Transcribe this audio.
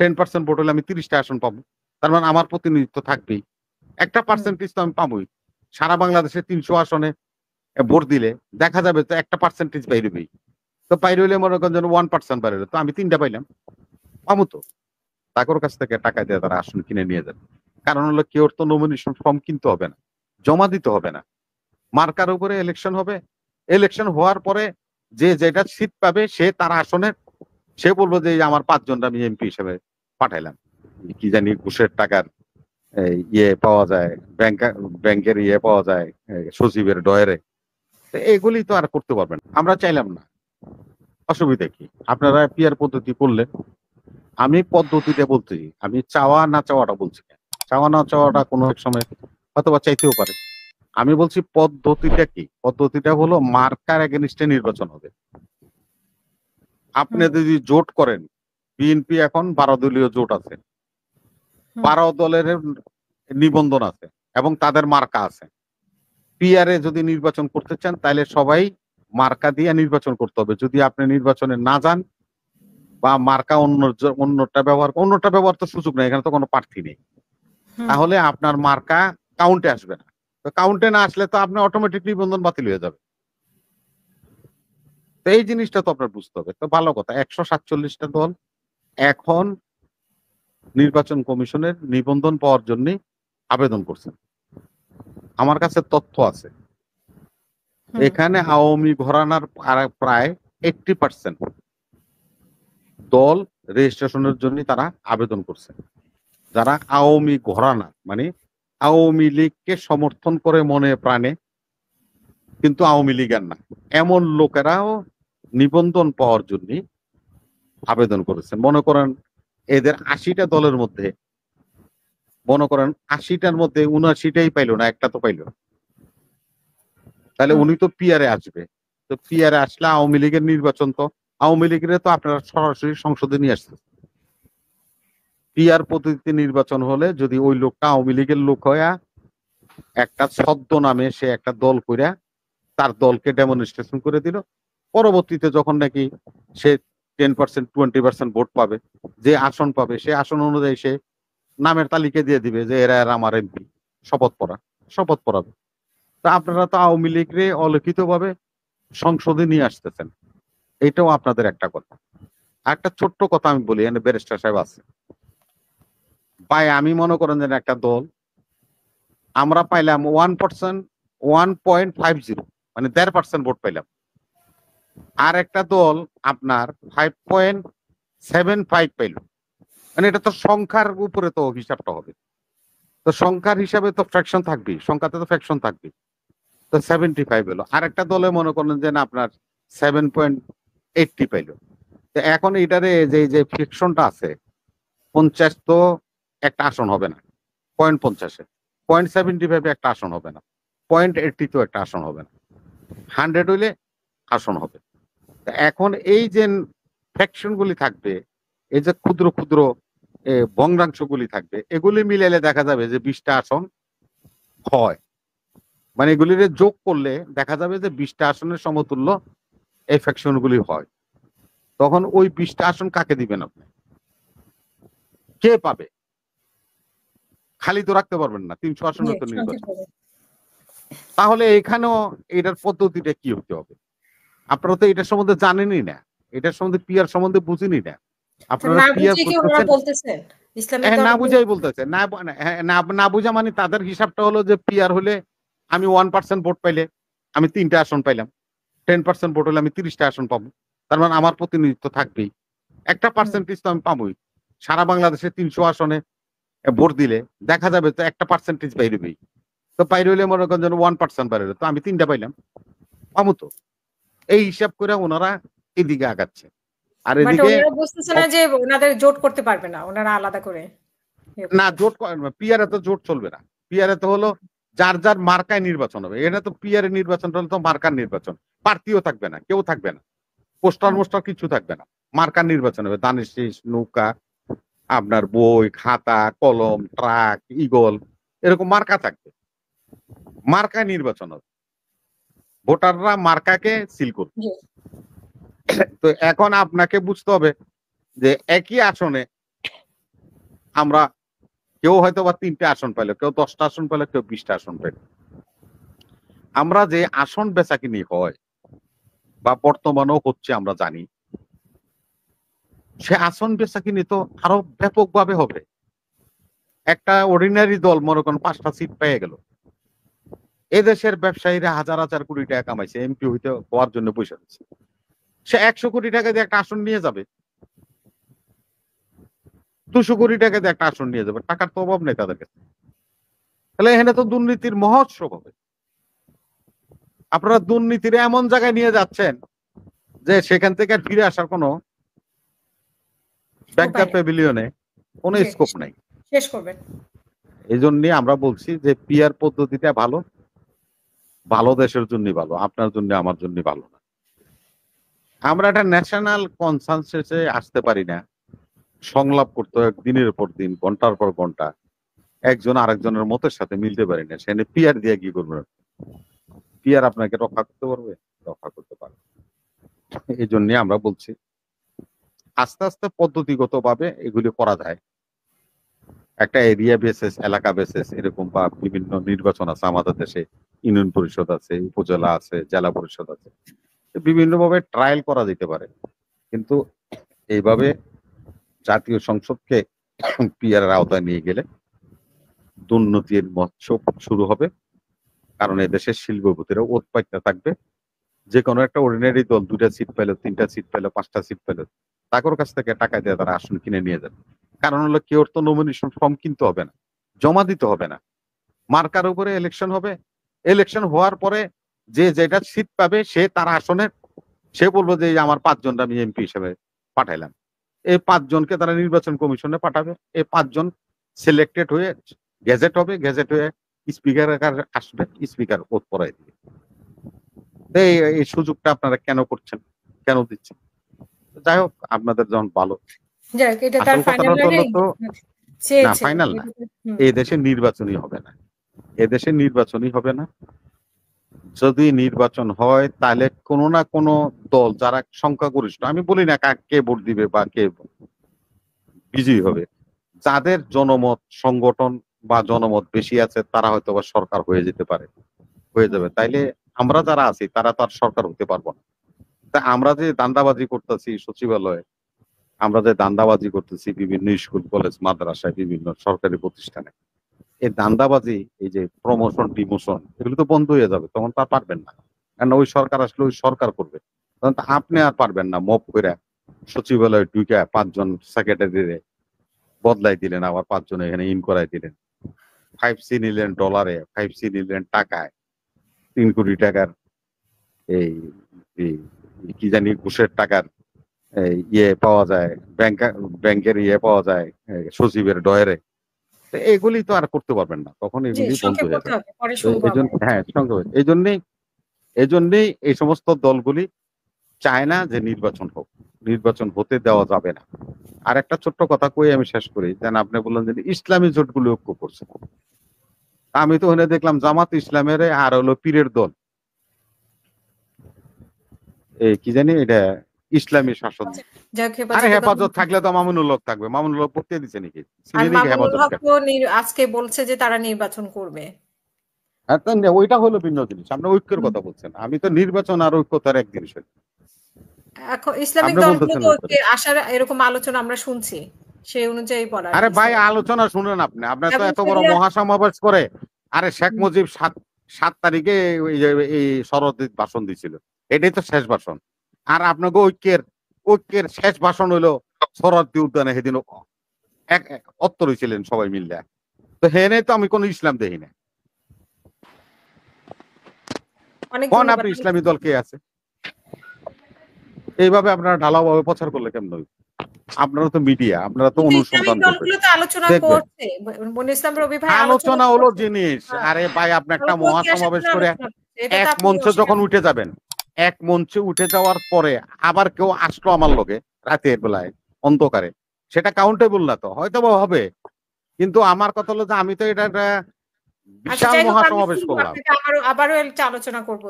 10% vote হলে আমি 30টা আসন পাবো, তার মানে আমার প্রতিনিধিত্ব থাকবেই, একটা পার্সেন্টেজ তো আমি পাবোই। সারা বাংলাদেশে 300 আসনে ভোট দিলে দেখা যাবে তো একটা পার্সেন্টেজ বাইরেবেই, তো বাইরে হইলে মনে করেন যেন 1% বাইরে, তো আমি 3টা পাইলাম, পাবো তো। তাদের কাছ থেকে টাকা দিয়ে তারা আসন কিনে নিয়ে যাবে। কারণ হলো কেউ তো নমিনেশন ফর্ম কিনতে হবে না, জমা দিতে হবে না, মার্কার উপরে ইলেকশন হবে। ইলেকশন হওয়ার পরে যে যেটা সিট পাবে সে তার আসনে সে বলবো যে এই আমার 5 জনটা আমি এমপি হিসেবে পাঠাইলাম। কি জানি ঘুষের টাকার ইয়ে পাওয়া যায়, ব্যাংকের ইয়ে পাওয়া যায়, সচিবের ডয়ারে, এগুলি তো আর করতে পারবেন, আমরা চাইলাম না। অসুবিধা কি? আপনারা পিয়ার পদ্ধতি করলে, আমি পদ্ধতিটা বলতেছি, আমি চাওয়া না চাওয়াটা বলছি না। চাওয়া না চাওয়াটা কোনো এক সময় হয়তোবা চাইতেও পারে। আমি বলছি পদ্ধতিটা কি? পদ্ধতিটা হলো মার্কার এগেনিস্টে নির্বাচন হবে। আপনি যদি জোট করেন, বিএনপি এখন 12 দলীয় জোট আছে, 12 দলের নিবন্ধন আছে এবং তাদের মার্কা আছে। পিআরে যদি নির্বাচন করতে চান তাহলে সবাই মার্কা দিয়ে নির্বাচন করতে হবে। যদি আপনি নির্বাচনে না যান বা মার্কা অন্যটা ব্যবহার তো সুযোগ নেই, এখানে তো কোনো প্রার্থী নেই, তাহলে আপনার মার্কা কাউন্টে আসবে না। তো কাউন্টে না আসলে তো আপনার অটোমেটিক নিবন্ধন বাতিল হয়ে যাবে। তো এই জিনিসটা তো আপনার বুঝতে হবে। তো ভালো কথা, 147টা দল এখন নির্বাচন কমিশনের নিবন্ধন পাওয়ার জন্য আবেদন করছেন। আমার কাছে তথ্য আছে, এখানে আওয়ামী ঘরানার প্রায় 80% দল রেজিস্ট্রেশনের জন্য তারা আবেদন করছে। যারা আওয়ামী ঘরানা মানে আওয়ামী লীগকে সমর্থন করে মনে প্রাণে, কিন্তু আওয়ামী লীগের না, এমন লোকেরাও নিবন্ধন পাওয়ার জন্য আবেদন করেছে। মনে করেন এদের 80টা দলের মধ্যে, মনে করেন 80টার মধ্যে 79টাই পাইলো না, একটা তো পাইলো, তাহলে উনি তো পিয়ারে আসবে। তো পিয়ারে আসলে আওয়ামী লীগের নির্বাচন, তো আওয়ামী লীগের তো আপনারা সরাসরি সংসদে নিয়ে আসছে। পিয়ার পদ্ধতিতে নির্বাচন হলে যদি ওই লোকটা আওয়ামী লীগের লোক হইয়া একটা ছদ্ম নামে সে একটা দল কইরা তার দলকে ডেমনস্ট্রেশন করে দিল, পরবর্তীতে যখন নাকি সে 10% 20% ভোট পাবে, যে আসন পাবে সে আসন অনুযায়ী সে নামের তালিকা দিয়ে দিবে যে এরা এরা আমার এমপি, শপথ পড়াবে। তা আপনারা তো আওয়ামী লীগরে অলিখিত ভাবে সংসদে নিয়ে আসতেছেন, এটাও আপনাদের একটা কথা। একটা ছোট্ট কথা আমি বলি, এখানে ব্যারিস্টার সাহেব আছে ভাই, আমি মনে করেন যে একটা দল আমরা পাইলাম 1.50, মানে 1.5% ভোট পাইলাম, আর একটা দল আপনার 5.75 পাইল, মানে এটা তো সংখ্যার উপরে তো হিসাবটা হবে। তো সংখ্যার হিসাবে তো ফ্র্যাকশন থাকবে, সংখ্যাতে তো ফ্র্যাকশন থাকবে। তো 75 হলো, আর একটা দলে মনে করেন যে না আপনার 7.80 পাইল। তো এখন এটারে যে ফ্রিকশনটা আছে 50 তো একটা আসন হবে না, 0.50, 0.75 একটা আসন হবে না, 0.80 তো একটা আসন হবে না, 100 হইলে আসন হবে। এখন এই যে ফ্যাকশন গুলি থাকবে, এই যে ক্ষুদ্র ক্ষুদ্র ভগ্নাংশ গুলি থাকবে, এগুলি মিলাইলে দেখা যাবে যে 20টা আসন হয়, মানে এগুলির যোগ করলে দেখা যাবে যে 20টা আসনের সমতুল্য এই ফ্যাকশন গুলি হয়। তখন ওই 20টা আসন কাকে দিবেন আপনি? কে পাবে? খালি তো রাখতে পারবেন না, 300 আসনের তো নির্বাচন। তাহলে এখানেও এটার পদ্ধতিটা কি হতে হবে? আপনারা তো এটার সম্বন্ধে জানেনই না, এটার সম্বন্ধে পিয়ার সম্বন্ধে বুঝেনি না। আপনারা পিয়ার করতেছেন, না বুঝাই বলতেছে, না বুঝা মানে তাদের হিসাবটা হলো যে পিয়ার হলে আমি 1% ভোট পাইলে আমি 3টা আসন পাইলাম, 10% ভোট হলে আমি 30টা আসন পাবো, তার মানে আমার প্রতিনিধিত্ব থাকবেই, একটা পার্সেন্টেজ তো আমি পাবোই। সারা বাংলাদেশে 300 আসনে ভোট দিলে দেখা যাবে তো একটা পার্সেন্টেজ বাইরেবেই, তো বাইরে হইলে মনে করেন যেন 1% বাইরে, তো আমি 3টা পাইলাম, পাবো তো। এই হিসাব করে ওনারা এদিকে আগাচ্ছে। আর এদিকে বুঝতেছে না যে ওনাদের জোট করতে পারবে না, ওনারা আলাদা করে না জোট, পিয়ারে তো জোট চলবে না। পিয়ারে তো হলো যার যার মার্কায় নির্বাচন হবে, এটা তো পিয়ারে নির্বাচন হলে তো মার্কার নির্বাচন, প্রার্থীও থাকবে না, কেউ থাকবে না, পোস্টার মোস্টার কিছু থাকবে না, মার্কার নির্বাচন হবে। দানের শীষ, নৌকা, আপনার বই খাতা কলম ট্রাক ইগল এরকম মার্কা থাকবে, মার্কায় নির্বাচন হবে, ভোটাররা মার্কাকে সিল করবে। তো এখন আপনাকে বুঝতে হবে যে একই আসনে আমরা কেউ হয়তো বা 3টে আসন পাইলো, কেউ 10টা আসন পাইলো, কেউ 20টা আসন পাইলো। আমরা যে আসন বেচাকিনি হয় বা বর্তমানেও হচ্ছে আমরা জানি, সে আসন বেচাকিনি তো আরো ব্যাপকভাবে হবে। একটা অর্ডিনারি দল মনে করেন 5টা সিট পেয়ে গেল, এদেশের ব্যবসায়ীরা হাজার হাজার কোটি টাকা কামাইছে, এমপি হওয়ার জন্য বসে আছে, সে 100 কোটি টাকা দিয়ে একটা আসন নিয়ে যাবে, 200 কোটি টাকা দিয়ে একটা আসন নিয়ে যাবে, টাকার তো অভাব নেই তাদের কাছে। তাহলে এখানে তো দুর্নীতির মহোৎসব হবে। আপনারা দুর্নীতির এমন জায়গায় নিয়ে যাচ্ছেন যে সেখান থেকে আর ফিরে আসার কোনো ব্যাকআপ প্যাভিলিয়নে কোনো স্কোপ নাই। শেষ করবেন। এই জন্য আমরা বলছি যে পিআর পদ্ধতিটা ভালো, ভালো দেশের জন্য ভালো, আপনার জন্য আমার জন্য ভালো না। আমরা একটা ন্যাশনাল কনসেনসাসে আসতে পারি না, সংলাপ করতে হয় দিনের পর দিন, ঘন্টার পর ঘন্টা, একজন আরেকজনের মতের সাথে মিলতে পারি না, সেখানে পিআর দিয়ে কি করবেন? পিআর আপনাকে রক্ষা করতে পারবে? রক্ষা করতে পারবে। এই জন্য আমরা বলছি আস্তে আস্তে পদ্ধতিগত ভাবে এগুলি করা যায়। একটা এরিয়া বেসিস, এলাকা বেসিস এরকম, বা বিভিন্ন নির্বাচন আছে আমাদের দেশে, ইউনিয়ন পরিষদ আছে, উপজেলা আছে, জেলা পরিষদ আছে, বিভিন্নভাবে ট্রায়াল করা যেতে পারে। কিন্তু এইভাবে জাতীয় সংসদকে পিআর এর আওতায় নিয়ে গেলে দুর্নীতির মৎসব শুরু হবে। কারণ এদেশের শিল্পপতিরা উৎপাইতে থাকবে, যে কোনো একটা অর্ডিনারি দল 2টা সিট পেলো, 3টা সিট পেলো, 5টা সিট পেলো, তাদের কাছ থেকে টাকা দিয়ে তারা আসন কিনে নিয়ে যাবে। কারণ হলো কেউ তো নমিনেশন ফর্ম কিনতে হবে না, জমা দিতে হবে না, মার্কার উপরে ইলেকশন হবে, ইলেকশন হওয়ার পরে যে যেটা সিট পাবে সে তার আসনের, সে বলবো যে আমার 5 জন আমি এমপি হিসেবে পাঠাইলাম, এই 5 জনকে তারা নির্বাচন কমিশনে পাঠাবে, এই 5 জন সিলেক্টেড হয়ে গেজেট হবে, গেজেট হয়ে স্পিকার আসবে, স্পিকার ভোট পড়াই দিবে। এই সুযোগটা আপনারা কেন করছেন, কেন দিচ্ছেন? যাই হোক, আপনাদের যখন ভালো। আসল কথাটা হলো তো না, ফাইনাল না, এই দেশে নির্বাচনই হবে না, এদেশে নির্বাচনই হবে না। যদি নির্বাচন হয় তাহলে কোনো না কোনো দল যারা সংখ্যাগরিষ্ঠ, আমি বলি না কে ভোট দিবে বা কে বিজয়ী হবে, যাদের জনমত সংগঠন বা জনমত বেশি আছে তারা হয়তো বা সরকার হয়ে যেতে পারে, হয়ে যাবে। তাইলে আমরা যারা আছি তারা তো আর সরকার হতে পারবো না। তা আমরা যে দান্দাবাজি করতেছি সচিবালয়ে, আমরা যে দান্দাবাজি করতেছি বিভিন্ন স্কুল কলেজ মাদ্রাসায় বিভিন্ন সরকারি প্রতিষ্ঠানে, এই দান্দাবাজি, এই যে প্রমোশন ডিমোশন, এগুলো তো বন্ধ হয়ে যাবে, তখন তো আর পারবেন না। কারণ ওই সরকার আসলে ওই সরকার করবে, তখন তো আপনি আর পারবেন না মপ করে সচিবালয়ে ঢুকে 5 জন সেক্রেটারি বদলাই দিলেন, আবার 5 জন এখানে ইন করাই দিলেন, 5C নিলেন ডলারে, 5C নিলেন টাকায়, 3 কোটি টাকার এই কি জানি ঘুষের টাকার ইয়ে পাওয়া যায়, ব্যাংকের ইয়ে পাওয়া যায় সচিবের ডয়ারে। এগুলি তো আর করতে পারবেন না, তখন এগুলি বন্ধ হয়ে যাবে। হ্যাঁ, এই জন্যই এই সমস্ত দলগুলি চায় না যে নির্বাচন হোক, নির্বাচন হতে দেওয়া যাবে না। আর একটা ছোট্ট কথা কই আমি শেষ করি, যেন আপনি বললেন যে ইসলামী জোটগুলি ঐক্য করছে, আমি তো ওখানে দেখলাম জামাত ইসলামের আর হলো পীরের দল, এই কি জানি এটা ইসলামী শাসন, আরে হেফাজত থাকলে তো মামুনুল হক থাকবে, মামুনুল হক পড়তে দিচ্ছে নাকি? আজকে বলছে যে তারা নির্বাচন করবে। ওইটা হলো ভিন্ন জিনিস, আমরা ঐক্যের কথা বলছেন, আমি তো নির্বাচন আর ঐক্য তার এক জিনিস। এখন ইসলামিক দলগুলো তো আসার এরকম আলোচনা আমরা শুনছি, সেই অনুযায়ী বলা। আরে ভাই, আলোচনা শুনেন আপনি, আপনার তো এত বড় মহাসমাবেশ করে, আরে শেখ মুজিব 7 তারিখে এই শরৎ ভাষণ দিছিল, এটাই তো শেষ ভাষণ। আর আপনাকে ঐক্যের শেষ ভাষণ হইলো শরৎদি উদ্যানে, সেদিন এক অত্তর হয়েছিলেন সবাই মিললে, তো হেনে তো আমি কোন ইসলাম দেখি না। কোন আপনি ইসলামী দল কে আছে? এইভাবে আপনারা ঢালাওভাবে প্রচার করলে কেমন হবে? আপনারা তো মিডিয়া, আপনারা তো অনুসন্ধান করবেন, আলোচনা হলো জিনিস। আরে ভাই, আপনি একটা মহাসমাবেশ করে এক মঞ্চে যখন উঠে যাবেন, এক মঞ্চে উঠে যাওয়ার পরে আবার কেউ আসলো আমার লোকে রাতের বেলায় অন্ধকারে, সেটা কাউন্টেবল না তো, হয়তো হবে, কিন্তু আমার কথা হলো যে আমি তো এটা একটা বিশাল মহাসমাবেশ করলাম। আবারও আলোচনা করবো।